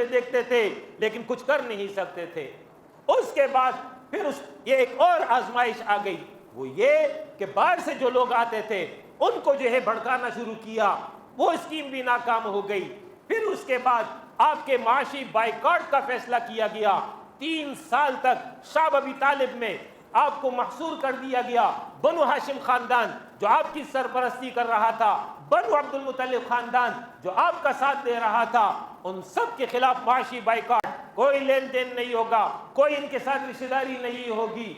میں دیکھتے تھے لیکن کچھ کر نہیں سکتے تھے۔ اس کے بعد پھر یہ ایک اور آزمائش آ گئی، وہ یہ کہ باہر سے جو لوگ آتے تھے ان کو جو ہے بھڑکانا شروع کیا، وہ اسکیم بھی ناکام ہو گئی۔ پھر اس کے بعد آپ کے معاشی بائیکاٹ کا فیصلہ کیا گیا۔ 3 سال تک شعب ابی طالب میں آپ کو محصور کر دیا گیا۔ بنو ہاشم خاندان جو آپ کی سرپرستی کر رہا تھا، بنو عبد المطلب خاندان جو آپ کا ساتھ دے رہا تھا، ان سب کے خلاف معاشی بائیکاٹ، کوئی لین دین نہیں ہوگا، کوئی ان کے ساتھ رشتہ داری نہیں ہوگی۔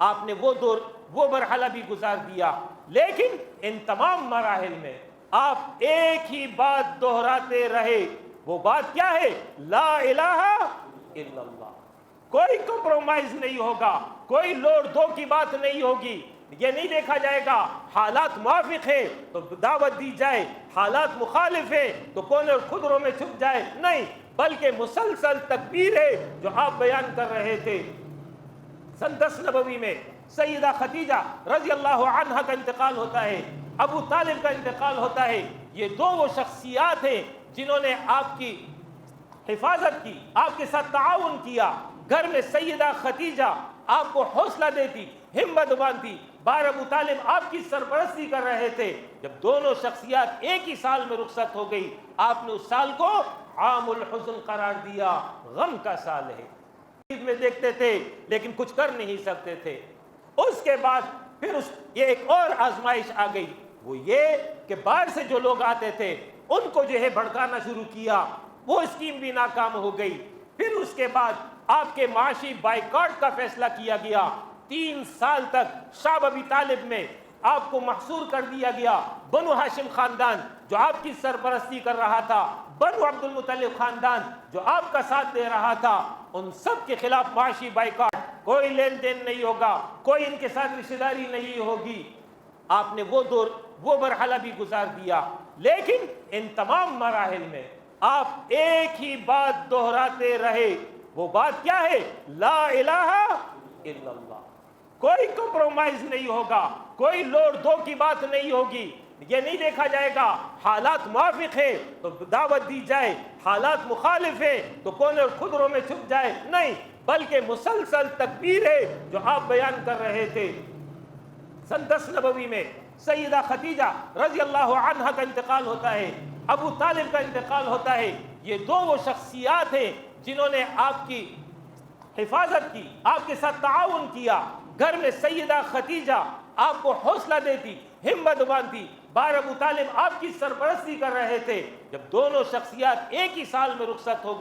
آپ نے وہ دور، وہ مرحلہ بھی گزار دیا، لیکن ان تمام مراحل میں آپ ایک ہی بات دہراتے رہے۔ وہ بات کیا ہے؟ لا الہ الا اللہ۔ کوئی کمپرومائز نہیں ہوگا، کوئی لوڑ دو کی بات نہیں ہوگی۔ یہ نہیں دیکھا جائے گا حالات موافق ہے تو دعوت دی جائے، حالات مخالف ہے تو کونے اور خدروں میں چھپ جائے، نہیں، بلکہ مسلسل تکبیر ہے جو آپ بیان کر رہے تھے۔ سن 10 نبوی میں سیدہ خدیجہ رضی اللہ عنہا کا انتقال ہوتا ہے، ابو طالب کا انتقال ہوتا ہے۔ یہ دو وہ شخصیات ہیں جنہوں نے آپ کی حفاظت کی، آپ کے ساتھ تعاون کیا۔ گھر میں سیدہ خدیجہ آپ کو حوصلہ دیتی، ہمت باندھتی، باہر ابو طالب آپ کی سرپرستی کر رہے تھے۔ جب دونوں شخصیات ایک ہی سال میں رخصت ہو گئی، آپ نے اس سال کو عام الحزن قرار دیا، غم کا سال ہے۔ میں دیکھتے تھے لیکن کچھ کر نہیں سکتے تھے۔ اس کے بعد پھر یہ ایک اور آزمائش آ گئی، وہ یہ کہ باہر سے جو لوگ آتے تھے ان کو جو ہے بھڑکانا شروع کیا، وہ اسکیم بھی ناکام ہو گئی۔ پھر اس کے بعد آپ کے معاشی بائیکاٹ کا فیصلہ کیا گیا۔ 3 سال تک شعب ابی طالب میں آپ کو محصور کر دیا گیا۔ بنو ہاشم خاندان جو آپ کی سرپرستی کر رہا تھا، بنو عبد المطلب خاندان جو آپ کا ساتھ دے رہا تھا، ان سب کے خلاف معاشی بائیکاٹ، کوئی لین دین نہیں ہوگا، کوئی ان کے ساتھ رشتہ داری نہیں ہوگی۔ آپ نے وہ دور، وہ مرحلہ بھی گزار دیا، لیکن ان تمام مراحل میں آپ ایک ہی بات دہراتے رہے۔ وہ بات کیا ہے؟ لا الہ الا اللہ۔ کوئی کمپرومائز نہیں ہوگا، کوئی لوڑ دو کی بات نہیں ہوگی۔ یہ نہیں دیکھا جائے گا حالات موافق ہے تو دعوت دی جائے، حالات مخالف ہے تو کونے اور خدروں میں چھپ جائے، نہیں، بلکہ مسلسل تکبیر ہے جو آپ بیان کر رہے تھے۔ سن 10 نبوی میں سیدہ خدیجہ رضی اللہ عنہا کا انتقال ہوتا ہے، ابو طالب کا انتقال ہوتا ہے۔ یہ دو وہ شخصیات ہیں جنہوں نے آپ کی حفاظت کی، آپ کے ساتھ تعاون کیا۔ گھر میں سیدہ خدیجہ آپ کو حوصلہ دیتی، ہمت باندھتی، باہر ابو طالب آپ کی سرپرستی کر رہے تھے۔ جب دونوں شخصیات ایک ہی سال میں رخصت ہو گئی